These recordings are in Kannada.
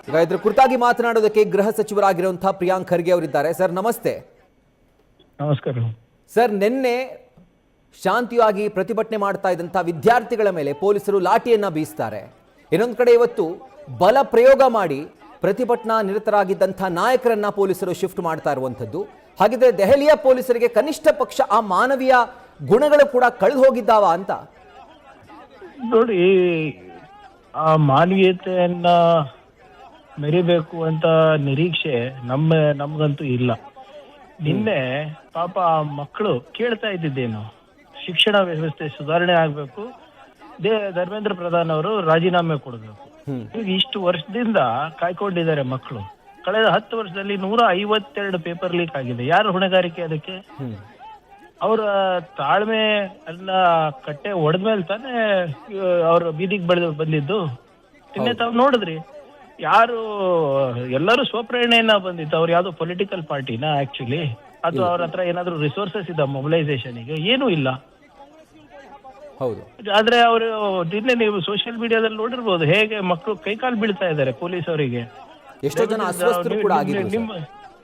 ಈಗ ಇದ್ರ ಕುರಿತಾಗಿ ಮಾತನಾಡೋದಕ್ಕೆ ಗೃಹ ಸಚಿವರಾಗಿರುವಂತಹ ಪ್ರಿಯಾಂಕ್ ಖರ್ಗೆ ಅವರಿದ್ದಾರೆ. ಸರ್ ನಮಸ್ತೆ. ನಮಸ್ಕಾರ ಸರ್, ನಿನ್ನೆ ಶಾಂತಿಯಾಗಿ ಪ್ರತಿಭಟನೆ ಮಾಡ್ತಾ ಇದ್ದಂತಹ ವಿದ್ಯಾರ್ಥಿಗಳ ಮೇಲೆ ಪೊಲೀಸರು ಲಾಠಿಯನ್ನ ಬೀಸ್ತಾರೆ. ಇನ್ನೊಂದು ಕಡೆ ಇವತ್ತು ಬಲ ಪ್ರಯೋಗ ಮಾಡಿ ಪ್ರತಿಭಟನಾ ನಿರತರಾಗಿದ್ದಂತಹ ನಾಯಕರನ್ನ ಪೊಲೀಸರು ಶಿಫ್ಟ್ ಮಾಡ್ತಾ ಇರುವಂಥದ್ದು. ಹಾಗಿದ್ರೆ ದೆಹಲಿಯ ಪೊಲೀಸರಿಗೆ ಕನಿಷ್ಠ ಪಕ್ಷ ಆ ಮಾನವೀಯ ಗುಣಗಳು ಕೂಡ ಕಳೆದು ಹೋಗಿದ್ದಾವ ಅಂತ? ನೋಡಿ, ಆ ಮಾನವೀಯತೆಯನ್ನ ಮೆರಿಬೇಕು ಅಂತ ನಿರೀಕ್ಷೆ ನಮ್ಗಂತೂ ಇಲ್ಲ. ನಿನ್ನೆ ಪಾಪ ಆ ಮಕ್ಕಳು ಕೇಳ್ತಾ ಇದ್ದಿದ್ದೇನು, ಶಿಕ್ಷಣ ವ್ಯವಸ್ಥೆ ಸುಧಾರಣೆ ಆಗ್ಬೇಕು, ಧರ್ಮೇಂದ್ರ ಪ್ರಧಾನ್ ಅವರು ರಾಜೀನಾಮೆ ಕೊಡಬೇಕು. ಈಗ ಇಷ್ಟು ವರ್ಷದಿಂದ ಕಾಯ್ಕೊಂಡಿದ್ದಾರೆ ಮಕ್ಕಳು. ಕಳೆದ 10 ವರ್ಷದಲ್ಲಿ 152 ಪೇಪರ್ ಲೀಕ್ ಆಗಿದೆ. ಯಾರು ಹೊಣೆಗಾರಿಕೆ ಅದಕ್ಕೆ? ಅವರ ತಾಳ್ಮೆ ಎಲ್ಲ ಕಟ್ಟೆ ಒಡೆದ್ಮೇಲೆ ತಾನೇ ಅವ್ರ ಬೀದಿಗೆ ಬಂದಿದ್ದು. ನಿನ್ನೆ ತಾವು ನೋಡಿದ್ರಿ, ಯಾರು ಎಲ್ಲರೂ ಸ್ವಪ್ರೇರಣೆಯನ್ನ ಬಂದಿತ್ತು. ಅವ್ರು ಯಾವ್ದೋ ಪೊಲಿಟಿಕಲ್ ಪಾರ್ಟಿನ ಆಕ್ಚುಲಿ, ಅದು ಅವ್ರ ಹತ್ರ ಏನಾದ್ರು ರಿಸೋರ್ಸಸ್ ಇದ್ದ ಮೊಬಿಲೈಸೇಷನ್ಗೆ? ಏನೂ ಇಲ್ಲ. ಹೌದು. ಆದ್ರೆ ಅವರು ನಿನ್ನೆ ನೀವು ಸೋಷಿಯಲ್ ಮೀಡಿಯಾದಲ್ಲಿ ನೋಡಿರ್ಬೋದು ಹೇಗೆ ಮಕ್ಕಳು ಕೈಕಾಲು ಬೀಳ್ತಾ ಇದ್ದಾರೆ ಪೊಲೀಸ್ ಅವರಿಗೆ. ಎಷ್ಟೋ ಜನ ಅಸ್ವಸ್ಥರು ಕೂಡ ಆಗಿದ್ರು.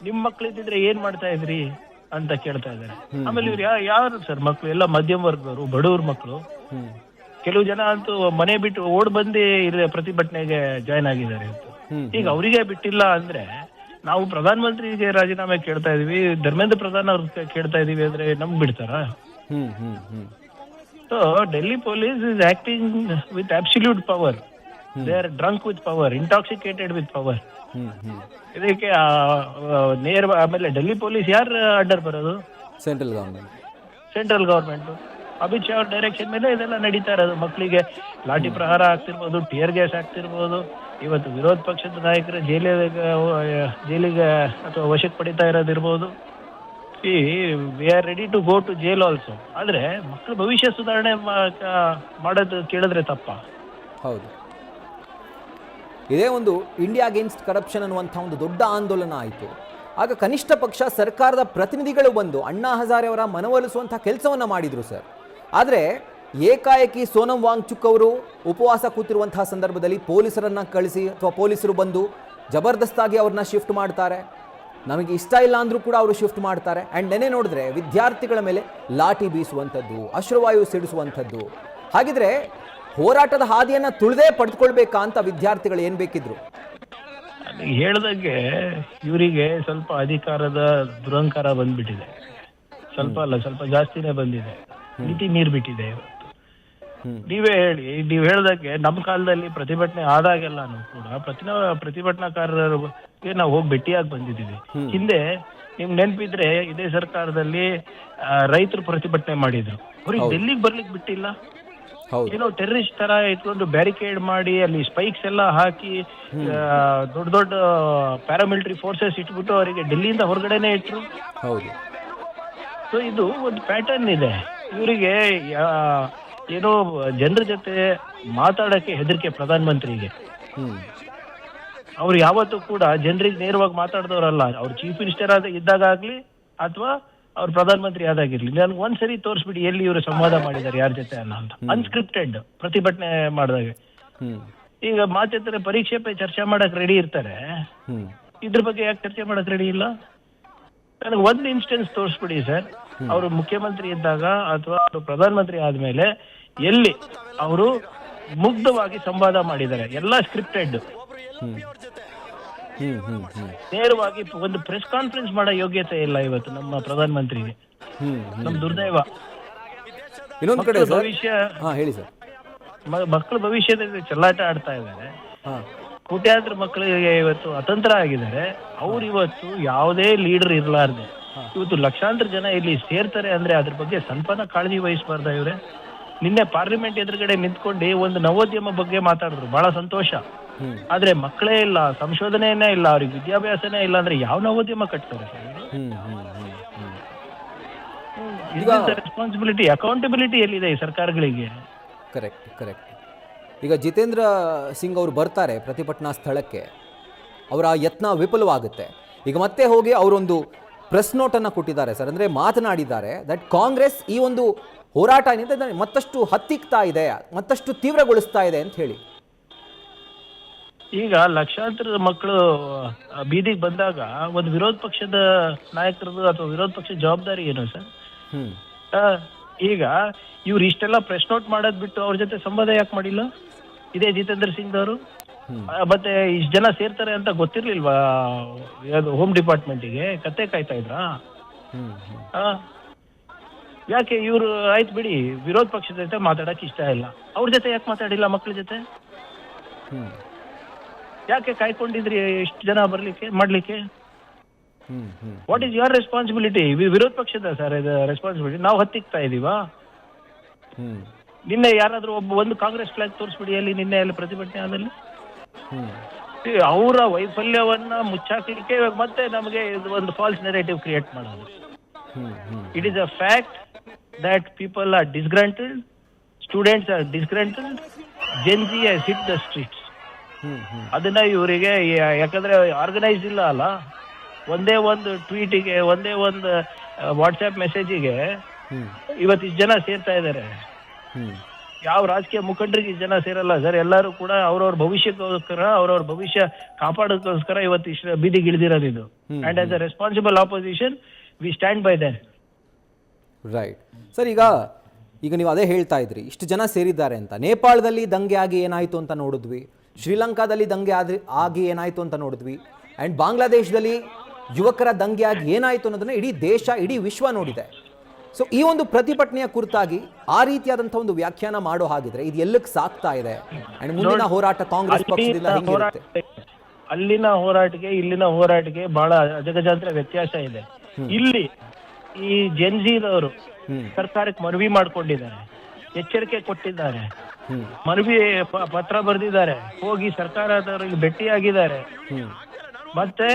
ನಿಮ್ ಮಕ್ಳಿದ್ರೆ ಏನ್ ಮಾಡ್ತಾ ಇದ್ರಿ ಅಂತ ಕೇಳ್ತಾ ಇದ್ದಾರೆ. ಆಮೇಲೆ ಇವ್ರು ಯಾರು ಸರ್ ಮಕ್ಳು? ಎಲ್ಲ ಮಧ್ಯಮ ವರ್ಗದವರು, ಬಡವ್ರ ಮಕ್ಕಳು. ಕೆಲವು ಜನ ಅಂತೂ ಮನೆ ಬಿಟ್ಟು ಓಡ್ ಬಂದು ಇಲ್ಲಿ ಪ್ರತಿಭಟನೆಗೆ ಜಾಯ್ನ್ ಆಗಿದ್ದಾರೆ. ಈಗ ಅವರಿಗೆ ಬಿಟ್ಟಿಲ್ಲ ಅಂದ್ರೆ, ನಾವು ಪ್ರಧಾನ ಮಂತ್ರಿಗೆ ರಾಜೀನಾಮೆ ಕೇಳ್ತಾ ಇದೀವಿ, ಧರ್ಮೇಂದ್ರ ಪ್ರಧಾನ್ ಅವ್ರ ಕೇಳ್ತಾ ಇದೀವಿ ಅಂದ್ರೆ ನಮ್ಗ್ ಬಿಡ್ತಾರ? So Delhi police is acting with absolute power. They are drunk with power, intoxicated with power. ಇದಕ್ಕೆ ಆಮೇಲೆ ಡೆಲ್ಲಿ ಪೊಲೀಸ್ ಯಾರು ಅಂಡರ್ ಬರೋದು? Central government. ಅಮಿತ್ ಶಾ ಅವ್ರ ಡೈರೆಕ್ಷನ್ ಮೇಲೆ ಇದೆಲ್ಲ ನಡೀತಾ ಇರೋದು. ಮಕ್ಕಳಿಗೆ ಲಾಠಿ ಪ್ರಹಾರ ಆಗ್ತಿರ್ಬೋದು, ಟಿಯರ್ ಗ್ಯಾಸ್ ಆಗ್ತಿರ್ಬೋದು. ಇವತ್ತು ವಿರೋಧ ಪಕ್ಷದ ನಾಯಕರು ಜೈಲಿಗೆ ಅಥವಾ ವಶಕ್ಕೆ ಪಡಿತಾ ಇರೋದಿರ್ಬೋದು. We are ready to go to jail also. ಆದ್ರೆ ಮಕ್ಕಳ ಭವಿಷ್ಯ ಸುಧಾರಣೆ ಮಾಡೋದು ಕೇಳಿದ್ರೆ ತಪ್ಪ? ಹೌದು. ಇದೇ ಒಂದು ಇಂಡಿಯಾ ಅಗೇನ್ಸ್ಟ್ ಕರಪ್ಷನ್ ಅನ್ನುವಂಥ ಒಂದು ದೊಡ್ಡ ಆಂದೋಲನ ಆಯಿತು. ಆಗ ಕನಿಷ್ಠ ಪಕ್ಷ ಸರ್ಕಾರದ ಪ್ರತಿನಿಧಿಗಳು ಬಂದು ಅಣ್ಣಾ ಹಜಾರೆ ಅವರ ಮನವೊಲಿಸುವಂಥ ಕೆಲಸವನ್ನು ಮಾಡಿದರು ಸರ್. ಆದರೆ ಏಕಾಏಕಿ ಸೋನಂ ವಾಂಗ್ಚುಕ್ ಅವರು ಉಪವಾಸ ಕೂತಿರುವಂತಹ ಸಂದರ್ಭದಲ್ಲಿ ಪೊಲೀಸರನ್ನು ಕಳಿಸಿ ಅಥವಾ ಪೊಲೀಸರು ಬಂದು ಜಬರ್ದಸ್ತಾಗಿ ಅವ್ರನ್ನ ಶಿಫ್ಟ್ ಮಾಡ್ತಾರೆ. ನಮಗೆ ಇಷ್ಟ ಇಲ್ಲ ಅಂದರೂ ಕೂಡ ಅವರು ಶಿಫ್ಟ್ ಮಾಡ್ತಾರೆ. ಆ್ಯಂಡ್ ನೆನೆ ನೋಡಿದ್ರೆ ವಿದ್ಯಾರ್ಥಿಗಳ ಮೇಲೆ ಲಾಠಿ ಬೀಸುವಂಥದ್ದು, ಅಶ್ರುವಾಯು ಸಿಡಿಸುವಂಥದ್ದು. ಹಾಗಿದ್ರೆ ಹೋರಾಟದ ಹಾದಿಯನ್ನು ತುಳಿದೇ ಪಡೆದುಕೊಳ್ಬೇಕಾ ಅಂತ ವಿದ್ಯಾರ್ಥಿಗಳು ಏನು ಬೇಕಿದ್ರು? ಹೇಳ್ದಂಗೆ ಇವರಿಗೆ ಸ್ವಲ್ಪ ಅಧಿಕಾರದ ದುರಂಕಾರ ಬಂದ್ಬಿಟ್ಟಿದೆ. ಸ್ವಲ್ಪ ಅಲ್ಲ, ಸ್ವಲ್ಪ ಜಾಸ್ತಿನೇ ಬಂದಿದೆ. ನೀತಿ ನೀರು ಬಿಟ್ಟಿದೆ ಇವತ್ತು. ನೀವು ಹೇಳ್ದಂಗೆ ನಮ್ಮ ಕಾಲದಲ್ಲಿ ಪ್ರತಿಭಟನೆ ಆದಾಗೆಲ್ಲಾನು ಕೂಡ ಪ್ರತಿಭಟನಾಕಾರರಿಗೆ ನಾವು ಹೋಗಿ ಭೇಟಿಯಾಗಿ ಬಂದಿದ್ದೀವಿ. ಹಿಂದೆ ನಿಮ್ಗೆ ನೆನಪಿದ್ರೆ ಇದೇ ಸರ್ಕಾರದಲ್ಲಿ ರೈತರು ಪ್ರತಿಭಟನೆ ಮಾಡಿದ್ರು. ಅವ್ರಿಗೆ ಡೆಲ್ಲಿಗೆ ಬರ್ಲಿಕ್ಕೆ ಬಿಟ್ಟಿಲ್ಲ. ಏನೋ ಟೆರರಿಸ್ಟ್ ತರ ಇಟ್ಕೊಂಡು ಬ್ಯಾರಿಕೇಡ್ ಮಾಡಿ ಅಲ್ಲಿ ಸ್ಪೈಕ್ಸ್ ಎಲ್ಲ ಹಾಕಿ ದೊಡ್ಡ ದೊಡ್ಡ ಪ್ಯಾರಾಮಿಲಿಟರಿ ಫೋರ್ಸಸ್ ಇಟ್ಬಿಟ್ಟು ಅವರಿಗೆ ಡೆಲ್ಲಿಯಿಂದ ಹೊರಗಡೆನೆ ಇಟ್ರು. ಸೊ ಇದು ಒಂದು ಪ್ಯಾಟರ್ನ್ ಇದೆ. ಇವರಿಗೆ ಏನೋ ಜನರ ಜೊತೆ ಮಾತಾಡಕ್ಕೆ ಹೆದರಿಕೆ ಪ್ರಧಾನ ಮಂತ್ರಿಗೆ. ಅವ್ರು ಯಾವತ್ತೂ ಕೂಡ ಜನರಿಗೆ ನೇರವಾಗಿ ಮಾತಾಡ್ದವ್ರಲ್ಲ. ಅವ್ರು ಚೀಫ್ ಮಿನಿಸ್ಟರ್ ಇದ್ದಾಗಲಿ ಅಥವಾ ಅವ್ರು ಪ್ರಧಾನ ಮಂತ್ರಿ ಆದಾಗಿರ್ಲಿ, ನನ್ಗೆ ಒಂದ್ಸರಿ ತೋರಿಸ್ಬಿಡಿ ಎಲ್ಲಿ ಇವರು ಸಂವಾದ ಮಾಡಿದ್ದಾರೆ ಯಾರ ಜೊತೆ ಅಲ್ಲ ಅಂತ. ಅನ್ಸ್ಕ್ರಿಪ್ಟೆಡ್ ಪ್ರತಿಭಟನೆ ಮಾಡಿದಾಗ. ಈಗ ಮಾತಾಡ್ತಾರೆ, ಪರೀಕ್ಷೆ ಪೈ ಚರ್ಚೆ ಮಾಡಕ್ ರೆಡಿ ಇರ್ತಾರೆ. ಇದ್ರ ಬಗ್ಗೆ ಯಾಕೆ ಚರ್ಚೆ ಮಾಡಕ್ ರೆಡಿ ಇಲ್ಲ? ನನಗೆ ಒಂದು ಇನ್ಸ್ಟೆನ್ಸ್ ತೋರಿಸ್ಬಿಡಿ ಸರ್. ಅವರು ಮುಖ್ಯಮಂತ್ರಿ ಇದ್ದಾಗ ಅಥವಾ ಅವರು ಪ್ರಧಾನ ಮಂತ್ರಿ ಆದ್ಮೇಲೆ ಎಲ್ಲಿ ಅವರು ಮುಗ್ಧವಾಗಿ ಸಂವಾದ ಮಾಡಿದ್ದಾರೆ. ಎಲ್ಲ ಸ್ಕ್ರಿಪ್ಟೆಡ್. ನೇರವಾಗಿ ಒಂದು ಪ್ರೆಸ್ ಕಾನ್ಫರೆನ್ಸ್ ಮಾಡೋ ಯೋಗ್ಯತೆ ಇಲ್ಲ ಇವತ್ತು ನಮ್ಮ ಪ್ರಧಾನ ಮಂತ್ರಿಗೆ. ನಮ್ ದುರ್ದೈವ. ಇನ್ನೊಂದು ಕಡೆ ಭವಿಷ್ಯ ಹೇಳಿ ಸರ್, ಮಕ್ಕಳ ಭವಿಷ್ಯದಲ್ಲಿ ಚೆಲ್ಲಾಟ ಆಡ್ತಾ ಇದ್ದಾರೆ. ಕೋಟ್ಯಾಂತರ ಮಕ್ಕಳಿಗೆ ಇವತ್ತು ಅತಂತ್ರ ಆಗಿದ್ದಾರೆ. ಅವ್ರು ಇವತ್ತು ಯಾವುದೇ ಲೀಡರ್ ಇರ್ಲಾರ್ದೆ ಇವತ್ತು ಲಕ್ಷಾಂತರ ಜನ ಇಲ್ಲಿ ಸೇರ್ತಾರೆ ಅಂದ್ರೆ ಅದ್ರ ಬಗ್ಗೆ ಸ್ವಲ್ಪನ ಕಾಳಜಿ ವಹಿಸಬಾರ್ದ ಇವ್ರೆ? ನಿನ್ನೆ ಪಾರ್ಲಿಮೆಂಟ್ ಎದುರುಗಡೆ ನಿಂತ್ಕೊಂಡು ಒಂದು ನವೋದ್ಯಮ ಬಗ್ಗೆ ಮಾತಾಡಿದ್ರು, ಬಹಳ ಸಂತೋಷ. ಆದ್ರೆ ಮಕ್ಕಳೇ ಇಲ್ಲ, ಸಂಶೋಧನೆಯೇ ಇಲ್ಲ, ಅವ್ರಿಗೆ ವಿದ್ಯಾಭ್ಯಾಸನೇ ಇಲ್ಲ ಅಂದ್ರೆ ಯಾವ ನವೋದ್ಯಮ ಕಟ್ತಾರೆ ಸರ್? ರೆಸ್ಪಾನ್ಸಿಬಿಲಿಟಿ, ಅಕೌಂಟಬಿಲಿಟಿ ಎಲ್ಲಿದೆ ಈ ಸರ್ಕಾರಗಳಿಗೆ? ಕರೆಕ್ಟ್. ಈಗ ಜಿತೇಂದ್ರ ಸಿಂಗ್ ಅವರು ಬರ್ತಾರೆ ಪ್ರತಿಭಟನಾ ಸ್ಥಳಕ್ಕೆ, ಅವರ ಯತ್ನ ವಿಫಲವಾಗುತ್ತೆ. ಈಗ ಮತ್ತೆ ಹೋಗಿ ಅವರೊಂದು ಪ್ರೆಸ್ ನೋಟನ್ನು ಕೊಟ್ಟಿದ್ದಾರೆ ಸರ್. ಅಂದರೆ ಮಾತನಾಡಿದ್ದಾರೆ ದಟ್ ಕಾಂಗ್ರೆಸ್ ಈ ಒಂದು ಹೋರಾಟ ಮತ್ತಷ್ಟು ಹತ್ತಿಕ್ತಾ ಇದೆ, ಮತ್ತಷ್ಟು ತೀವ್ರಗೊಳಿಸ್ತಾ ಇದೆ ಅಂತ ಹೇಳಿ. ಈಗ ಲಕ್ಷಾಂತರ ಮಕ್ಕಳು ಬೀದಿಗೆ ಬಂದಾಗ ಒಂದು ವಿರೋಧ ಪಕ್ಷದ ನಾಯಕರದು ಅಥವಾ ವಿರೋಧ ಪಕ್ಷದ ಜವಾಬ್ದಾರಿ ಏನು ಸರ್? ಹ್ಮ್ ಈಗ ಇವ್ರು ಇಷ್ಟೆಲ್ಲ ಪ್ರೆಸ್ ನೋಟ್ ಮಾಡೋದ್ ಬಿಟ್ಟು ಅವ್ರ ಜೊತೆ ಸಂವಾದ ಯಾಕೆ ಮಾಡಿಲ್ಲ? ಇದೇ ಜಿತೇಂದ್ರ ಸಿಂಗ್ ಅವರು ಮತ್ತೆ ಇಷ್ಟು ಜನ ಸೇರ್ತಾರೆ ಅಂತ ಗೊತ್ತಿರ್ಲಿಲ್ವಾ ಹೋಮ್ ಡಿಪಾರ್ಟ್ಮೆಂಟಿಗೆ? ಕತೆ ಕಾಯ್ತಾ ಇದ್ರಾ? ಯಾಕೆ ಇವರು ಆಯ್ತು ಬಿಡಿ ವಿರೋಧ ಪಕ್ಷದ ಜೊತೆ ಮಾತಾಡಕ್ ಇಷ್ಟ ಇಲ್ಲ, ಅವ್ರ ಜೊತೆ ಯಾಕೆ ಮಾತಾಡಿಲ್ಲ? ಮಕ್ಳ ಜೊತೆ ಯಾಕೆ ಕಾಯ್ಕೊಂಡಿದ್ರಿ ಇಷ್ಟು ಜನ ಬರ್ಲಿಕ್ಕೆ ಮಾಡ್ಲಿಕ್ಕೆ? What is your responsibility? ವಿರೋಧ ಪಕ್ಷದ ಸರ್ ಇದು ರೆಸ್ಪಾನ್ಸಿಬಿಲಿಟಿ. ನಾವು ಹತ್ತಿಕ್ತಾ ಇದೀವಾ? ನಿನ್ನೆ ಯಾರಾದ್ರೂ ಒಂದು ಕಾಂಗ್ರೆಸ್ ಫ್ಲಾಗ್ ತೋರಿಸ್ಬಿಡಿ ಅಲ್ಲಿ, ನಿನ್ನೆ ಅಲ್ಲಿ ಪ್ರತಿಭಟನೆ ಆದಲ್ಲಿ ಅವರ ವೈಫಲ್ಯವನ್ನ ಮುಚ್ಚಾಕಲಿಕ್ಕೆ ಮತ್ತೆ ನಮಗೆ ಒಂದು ಫಾಲ್ಸ್ ನೆರೇಟಿವ್ ಕ್ರಿಯೇಟ್ ಮಾಡೋದು. It is a fact that people are disgruntled, students are disgruntled, Gen Z has hit the streets. ಅದನ್ನ ಇವರಿಗೆ ಯಾಕಂದ್ರೆ ಆರ್ಗನೈಸ್ ಇಲ್ಲ ಅಲ್ಲ, ಒಂದೇ ಒಂದು ಟ್ವೀಟಿಗೆ, ಒಂದೇ ಒಂದು ವಾಟ್ಸ್ಆಪ್ ಮೆಸೇಜಿಗೆ ಇವತ್ತು ಇಷ್ಟು ಜನ ಸೇರ್ತಾ ಇದ್ದಾರೆ. ಯಾವ ರಾಜಕೀಯ ಮುಖಂಡರಿಗೆ ಇಷ್ಟು ಜನ ಸೇರಲ್ಲ ಸರ್. ಎಲ್ಲರೂ ಕೂಡ ಅವ್ರವ್ರ ಭವಿಷ್ಯಕ್ಕೋಸ್ಕರ, ಅವ್ರವ್ರ ಭವಿಷ್ಯ ಕಾಪಾಡೋದಕ್ಕೋಸ್ಕರ ಇವತ್ತು ಇಷ್ಟು ಬೀದಿಗೆ ಇಳಿದಿರೋದು ಇದು. And as a responsible opposition we stand by them. Right sir. ಈಗ ನೀವು ಅದೇ ಹೇಳ್ತಾ ಇದ್ರಿ, ಇಷ್ಟು ಜನ ಸೇರಿದ್ದಾರೆ ಅಂತ. ನೇಪಾಳದಲ್ಲಿ ದಂಗೆ ಆಗಿ ಏನಾಯಿತು ಅಂತ ನೋಡಿದ್ವಿ, ಶ್ರೀಲಂಕಾದಲ್ಲಿ ದಂಗೆ ಆಗಿ ಏನಾಯಿತು ಅಂತ ನೋಡಿದ್ವಿ, ಆ್ಯಂಡ್ ಬಾಂಗ್ಲಾದೇಶದಲ್ಲಿ ಯುವಕರ ದಂಗೆ ಆಗಿ ಏನಾಯಿತು ಅನ್ನೋದನ್ನ ಇಡೀ ದೇಶ, ಇಡೀ ವಿಶ್ವ ನೋಡಿದೆ. ಸೊ ಈ ಒಂದು ಪ್ರತಿಭಟನೆಯ ಕುರಿತಾಗಿ ಆ ರೀತಿಯಾದಂಥ ಒಂದು ವ್ಯಾಖ್ಯಾನ ಮಾಡೋ ಹಾಗಿದ್ರೆ ಇದು ಎಲ್ಲಕ್ಕೆ ಸಾಕ್ತಾ ಇದೆ? ಆ್ಯಂಡ್ ಮುಂದಿನ ಹೋರಾಟ ಕಾಂಗ್ರೆಸ್ ಪಕ್ಷದಿಂದ ಹೆಂಗಿರುತ್ತೆ? ಅಲ್ಲಿನ ಹೋರಾಟಕ್ಕೆ ಇಲ್ಲಿನ ಹೋರಾಟಕ್ಕೆ ಬಹಳ ಅಜಗಜಾಂತರ ವ್ಯತ್ಯಾಸ ಇದೆ. ಇಲ್ಲಿ ಈ ಜೆನ್ಜಿದವರು ಸರ್ಕಾರಕ್ಕೆ ಮನವಿ ಮಾಡ್ಕೊಂಡಿದ್ದಾರೆ, ಎಚ್ಚರಿಕೆ ಕೊಟ್ಟಿದ್ದಾರೆ, ಮನವಿ ಪತ್ರ ಬರೆದಿದ್ದಾರೆ, ಹೋಗಿ ಸರ್ಕಾರದವರಿಗೆ ಭೇಟಿಯಾಗಿದ್ದಾರೆ. ಮತ್ತೆ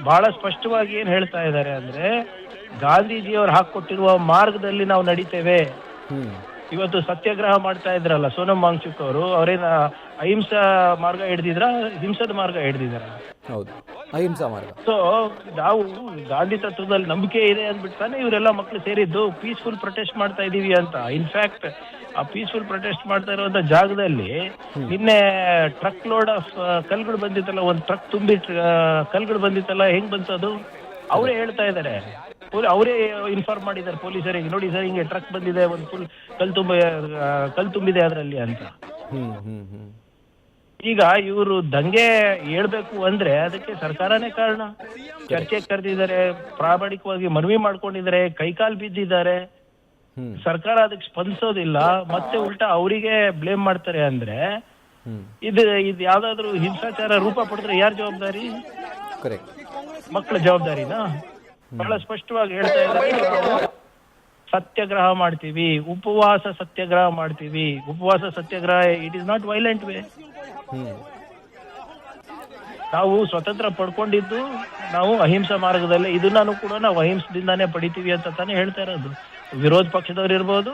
ಬಹಳ ಸ್ಪಷ್ಟವಾಗಿ ಏನ್ ಹೇಳ್ತಾ ಇದ್ದಾರೆ ಅಂದ್ರೆ, ಗಾಂಧೀಜಿಯವರು ಹಾಕೊಟ್ಟಿರುವ ಮಾರ್ಗದಲ್ಲಿ ನಾವು ನಡೀತೇವೆ. ಇವತ್ತು ಸತ್ಯಾಗ್ರಹ ಮಾಡ್ತಾ ಇದ್ರಲ್ಲ ಸೋನಂ ವಾಂಗ್ಚುಕ್ ಅವರು, ಅವರೇನ ಅಹಿಂಸಾ ಮಾರ್ಗ ಹಿಡ್ದಿದ್ರ, ಹಿಂಸದ ಮಾರ್ಗ ಹಿಡ್ದಿದಾರ? ಹೌದು, ಅಹಿಂಸಾ ಮಾರ್ಗ. ಸೊ ನಾವು ಗಾಂಧಿ ತತ್ವದಲ್ಲಿ ನಂಬಿಕೆ ಇದೆ ಅಂದ್ಬಿಟ್ಟಾನೆ ಇವರೆಲ್ಲ ಮಕ್ಳು ಸೇರಿದ್ದು ಪೀಸ್ಫುಲ್ ಪ್ರೊಟೆಸ್ಟ್ ಮಾಡ್ತಾ ಇದೀವಿ ಅಂತ. ಇನ್ಫ್ಯಾಕ್ಟ್ ಆ ಪೀಸ್ಫುಲ್ ಪ್ರೊಟೆಸ್ಟ್ ಮಾಡ್ತಾ ಇರುವಂತ ಜಾಗದಲ್ಲಿ ನಿನ್ನೆ ಟ್ರಕ್ ಲೋಡ್ ಆಫ್ ಕಲ್ಗಳು ಬಂದಿತ್ತಲ್ಲ, ಒಂದು ಟ್ರಕ್ ತುಂಬಿ ಕಲ್ಗಳು ಬಂದಿತ್ತಲ್ಲ, ಹೆಂಗ್ ಬಂತದು? ಅವರೇ ಹೇಳ್ತಾ ಇದ್ದಾರೆ, ಅವರೇ ಇನ್ಫಾರ್ಮ್ ಮಾಡಿದ್ದಾರೆ ಪೊಲೀಸರಿಗೆ, ನೋಡಿ ಸರ್ ಹಿಂಗೆ ಟ್ರಕ್ ಬಂದಿದೆ, ಒಂದು ಫುಲ್ ಕಲ್ ತುಂಬಿದೆ ಅದರಲ್ಲಿ ಅಂತ. ಈಗ ಇವರು ದಂಗೆ ಹೇಳ್ಬೇಕು ಅಂದ್ರೆ ಅದಕ್ಕೆ ಸರ್ಕಾರನೇ ಕಾರಣ. ಚರ್ಚೆಗೆ ಕರೆದಿದ್ದಾರೆ, ಪ್ರಾಮಾಣಿಕವಾಗಿ ಮನವಿ ಮಾಡ್ಕೊಂಡಿದ್ದಾರೆ, ಕೈಕಾಲು ಬಿದ್ದಿದ್ದಾರೆ. ಸರ್ಕಾರ ಅದಕ್ಕೆ ಸ್ಪಂದಿಸೋದಿಲ್ಲ, ಮತ್ತೆ ಉಲ್ಟಾ ಅವರಿಗೆ ಬ್ಲೇಮ್ ಮಾಡ್ತಾರೆ ಅಂದ್ರೆ ಇದು ಯಾವ್ದಾದ್ರು ಹಿಂಸಾಚಾರ ರೂಪ ಪಡೆದ್ರೆ ಯಾರು ಜವಾಬ್ದಾರಿ? ಮಕ್ಕಳ ಜವಾಬ್ದಾರಿನಾ? ಬಹಳ ಸ್ಪಷ್ಟವಾಗಿ ಹೇಳ್ತಾ ಇದ್ದಾರೆ, ಸತ್ಯಾಗ್ರಹ ಮಾಡ್ತೀವಿ, ಉಪವಾಸ ಸತ್ಯಾಗ್ರಹ ಮಾಡ್ತೀವಿ. ಉಪವಾಸ satyagraha it is not violent way. ನಾವು ಸ್ವತಂತ್ರ ಪಡ್ಕೊಂಡಿದ್ದು ನಾವು ಅಹಿಂಸಾ ಮಾರ್ಗದಲ್ಲೇ, ಇದನ್ನು ಕೂಡ ನಾವು ಅಹಿಂಸದಿಂದಾನೇ ಪಡಿತೀವಿ ಅಂತ ತಾನೇ ಹೇಳ್ತಾ ಇರೋದು. ವಿರೋಧ ಪಕ್ಷದವ್ರು ಇರ್ಬೋದು,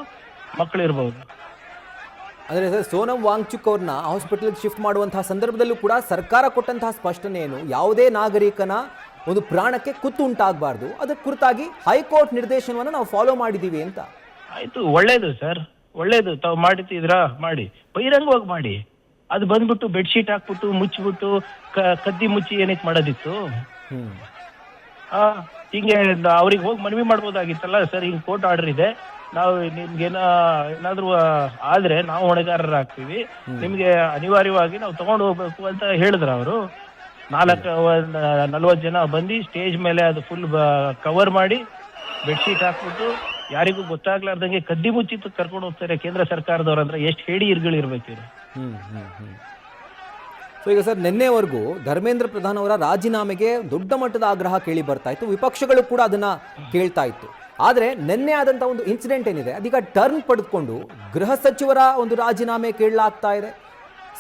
ಮಕ್ಕಳು ಇರ್ಬೋದು. ಅಂದರೆ ಸರ್, ಸೋನಂ ವಾಂಗ್ಚುಕ್ ಅವ್ರನ್ನ ಹಾಸ್ಪಿಟಲ್ಗೆ ಶಿಫ್ಟ್ ಮಾಡುವಂತಹ ಸಂದರ್ಭದಲ್ಲೂ ಕೂಡ ಸರ್ಕಾರ ಕೊಟ್ಟಂತಹ ಸ್ಪಷ್ಟನೆ ಏನು? ಯಾವುದೇ ನಾಗರಿಕನ ಒಂದು ಪ್ರಾಣಕ್ಕೆ ಕುತ್ತು ಉಂಟಾಗಬಾರ್ದು, ಅದಕ್ಕೆ ಕುರಿತಾಗಿ ಹೈಕೋರ್ಟ್ ನಿರ್ದೇಶನವನ್ನು ನಾವು ಫಾಲೋ ಮಾಡಿದ್ದೀವಿ ಅಂತ. ಆಯ್ತು, ಒಳ್ಳೇದು ಸರ್, ಒಳ್ಳೇದು. ತಾವು ಮಾಡ್ತಿದ್ರಾ ಮಾಡಿ, ಬಹಿರಂಗವಾಗಿ ಮಾಡಿ. ಅದು ಬಂದ್ಬಿಟ್ಟು ಬೆಡ್ಶೀಟ್ ಹಾಕ್ಬಿಟ್ಟು ಮುಚ್ಚಿಬಿಟ್ಟು ಕದ್ದಿ ಮುಚ್ಚಿ ಏನಕ್ಕೆ ಮಾಡೋದಿತ್ತು? ಹಿಂಗೆ ಅವ್ರಿಗೆ ಹೋಗಿ ಮನವಿ ಮಾಡ್ಬೋದಾಗಿತ್ತಲ್ಲ, ಸರ್ ಹಿಂಗೆ ಕೋರ್ಟ್ ಆರ್ಡರ್ ಇದೆ, ನಾವು ಏನಾದ್ರೂ ಆದ್ರೆ ನಾವು ಹೊಣೆಗಾರರಾಗ್ತೀವಿ, ನಿಮ್ಗೆ ಅನಿವಾರ್ಯವಾಗಿ ನಾವು ತಗೊಂಡು ಹೋಗ್ಬೇಕು ಅಂತ ಹೇಳಿದ್ರ ಅವರು. 40 ಜನ ಬಂದು ಸ್ಟೇಜ್ ಮೇಲೆ ಅದು ಫುಲ್ ಕವರ್ ಮಾಡಿ ಬೆಡ್ಶೀಟ್ ಹಾಕ್ಬಿಟ್ಟು ಯಾರಿಗೂ ಗೊತ್ತಾಗ್ಲಾರ್ದಂಗೆ ಕದ್ದಿ ಮುಚ್ಚಿ ಕರ್ಕೊಂಡು ಹೋಗ್ತಾರೆ ಕೇಂದ್ರ ಸರ್ಕಾರದವ್ರು. ಅಂದ್ರೆ ಎಷ್ಟು ಹೇಳಿ ಇರ್ಬೇಕು. ಸೊ ಈಗ ಸರ್, ನಿನ್ನೆವರೆಗೂ ಧರ್ಮೇಂದ್ರ ಪ್ರಧಾನ್ ಅವರ ರಾಜೀನಾಮೆಗೆ ದೊಡ್ಡ ಮಟ್ಟದ ಆಗ್ರಹ ಕೇಳಿ ಬರ್ತಾ ಇತ್ತು, ವಿಪಕ್ಷಗಳು ಕೂಡ ಅದನ್ನ ಕೇಳ್ತಾ ಇತ್ತು. ಆದರೆ ನಿನ್ನೆ ಆದಂಥ ಒಂದು ಇನ್ಸಿಡೆಂಟ್ ಏನಿದೆ ಅದೀಗ ಟರ್ನ್ ಪಡೆದುಕೊಂಡು ಗೃಹ ಸಚಿವರ ಒಂದು ರಾಜೀನಾಮೆ ಕೇಳಲಾಗ್ತಾ ಇದೆ,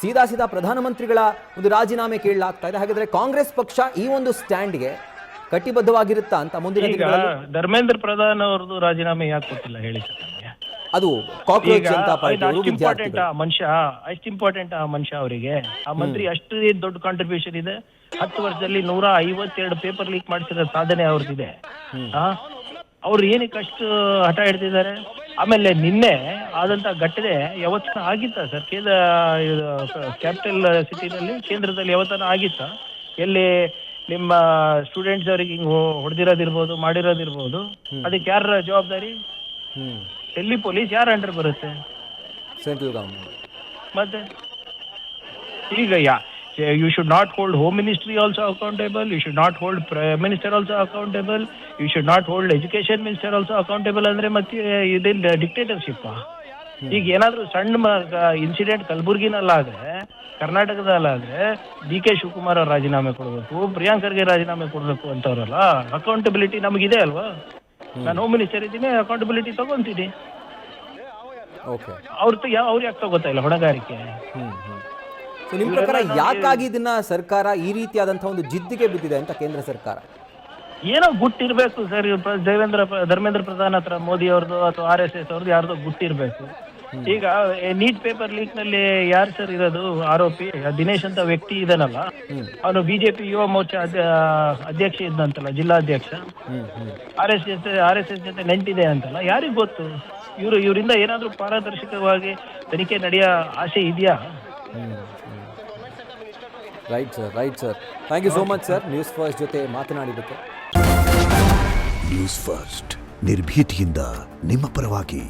ಸೀದಾ ಪ್ರಧಾನಮಂತ್ರಿಗಳ ಒಂದು ರಾಜೀನಾಮೆ ಕೇಳಲಾಗ್ತಾ ಇದೆ. ಹಾಗಾದ್ರೆ ಕಾಂಗ್ರೆಸ್ ಪಕ್ಷ ಈ ಒಂದು ಸ್ಟ್ಯಾಂಡ್ಗೆ ಕಟಿಬದ್ಧವಾಗಿರುತ್ತಾ ಅಂತ ಮುಂದಿನ ದಿನಗಳಲ್ಲಿ? ಧರ್ಮೇಂದ್ರ ಪ್ರಧಾನ್ ಅವ್ರದ್ದು ರಾಜೀನಾಮೆ ಯಾಕೆ ಕೊಟ್ಟಿಲ್ಲ ಹೇಳಿ ಸರ್? ಅದು ಕಾಕ್ರೋಚ್ ಜನತಾ ಪಾರ್ಟಿ ಅಷ್ಟು ಇಂಪಾರ್ಟೆಂಟ್ ಆ ಮನುಷ್ಯ ಅವರಿಗೆ. ಆ ಮಂತ್ರಿ ಅಷ್ಟು ದೊಡ್ಡ ಕಾಂಟ್ರಿಬ್ಯೂಷನ್ ಇದೆ. 10 ವರ್ಷದಲ್ಲಿ 152 ಪೇಪರ್ ಲೀಕ್ ಮಾಡಿಸಿರೋ ಸಾಧನೆ ಅವ್ರದ್ದಿದೆ. ಅವ್ರು ಏನಕ್ಕೆ ಅಷ್ಟು ಹಠ ಹಿಡ್ತಿದ್ದಾರೆ? ಆಮೇಲೆ ನಿನ್ನೆ ಆದಂಥ ಘಟನೆ ಯಾವತ್ತನ ಆಗಿತ್ತಾ ಸರ್? ಕ್ಯಾಪಿಟಲ್ ಸಿಟಿನಲ್ಲಿ ಕೇಂದ್ರದಲ್ಲಿ ಯಾವತ್ತನ ಆಗಿತ್ತಾ? ಎಲ್ಲಿ ನಿಮ್ಮ ಸ್ಟೂಡೆಂಟ್ಸ್ ಅವ್ರಿಗೆ ಹಿಂಗೆ ಹೊಡೆದಿರೋದಿರ್ಬೋದು, ಮಾಡಿರೋದಿರ್ಬೋದು, ಅದಕ್ಕೆ ಯಾರ ಜವಾಬ್ದಾರಿ? ಡೆಲ್ಲಿ ಪೊಲೀಸ್ ಯಾರ ಅಂಡರ್ ಬರುತ್ತೆ? Central government. ಮತ್ತೆ ಈಗ you should not hold home ministry also accountable, you should not hold prime minister also accountable, you should not hold education minister also accountable. ಅಂದ್ರೆ ಮತ್ತೆ ಇದೇನು ಡಿಕ್ಟೇಟರ್ಶಿಪ್? ಈಗ ಏನಾದರೂ ಸಣ್ಣ ಇನ್ಸಿಡೆಂಟ್ ಕಲಬುರ್ಗಿನಲ್ಲಾದ್ರೆ, ಕರ್ನಾಟಕದಲ್ಲಾದ್ರೆ ಡಿ ಕೆ ಶಿವಕುಮಾರ್ ಅವ್ರು ರಾಜೀನಾಮೆ ಕೊಡಬೇಕು, ಪ್ರಿಯಾಂಕ್ ಖರ್ಗೆ ರಾಜೀನಾಮೆ ಕೊಡಬೇಕು ಅಂತವ್ರಲ್ಲ. ಅಕೌಂಟಬಿಲಿಟಿ ನಮಗಿದೆ ಅಲ್ವಾ? ನಾನು ಹೋಮ್ ಮಿನಿಸ್ಟರ್ ಇದ್ದೀನಿ, ಅಕೌಂಟಬಿಲಿಟಿ ತಗೊಂತೀನಿ. ಓಕೆ, ಅವ್ರು ಯಾಕೆ ತಗೋತಾ ಇಲ್ಲ ಹೊಣೆಗಾರಿಕೆ? ಸೊ ನಿಮ್ಮ ಪ್ರಕಾರ ಯಾಕಾಗಿ ಇದನ್ನ ಸರ್ಕಾರ ಈ ರೀತಿಯಾದಂತಹ ಒಂದು ಜಿದ್ದಿಗೆ ಬಿದ್ದಿದೆ ಅಂತ ಕೇಂದ್ರ ಸರ್ಕಾರ? ಏನೋ ಗುಟ್ಟಿರ್ಬೇಕು ಸರ್. ಧರ್ಮೇಂದ್ರ ಪ್ರಧಾನ್ ಹತ್ರ ಮೋದಿ ಅವ್ರದ್ದು ಅಥವಾ RSS ಅವ್ರದ್ದು ಯಾರ್ದೋ ಗುಟ್ಟಿರ್ಬೇಕು. ಈಗ ನೀಟ್ ಪೇಪರ್ ಲೀಕ್ ನಲ್ಲಿ ಯಾರು ಸರ್ ಇರೋದು ಆರೋಪಿ? ದಿನೇಶ್ ಅಂತ ವ್ಯಕ್ತಿ ಇದಾನಲ್ಲ, ಅವನು ಬಿಜೆಪಿ ಯುವ ಮೋರ್ಚಾ ಅಧ್ಯಕ್ಷ ಇದ್ದಂತಲ್ಲ, ಜಿಲ್ಲಾಧ್ಯಕ್ಷ. RSS ಜೊತೆ ನೆಂಟಿದೆ ಅಂತಲ್ಲ, ಯಾರಿಗ್ ಗೊತ್ತು? ಇವರಿಂದ ಏನಾದ್ರೂ ಪಾರದರ್ಶಕವಾಗಿ ತನಿಖೆ ನಡೆಯೋ ಆಸೆ ಇದೆಯಾ? Right sir. Thank you so much sir, News First ಜೊತೆ ಮಾತನಾಡಿದ್ದಕ್ಕೆ. ನ್ಯೂಸ್ ಫಸ್ಟ್ ನಿರ್ಭೀತಿಯಿಂದ ನಿಮ್ಮ ಪರವಾಗಿ.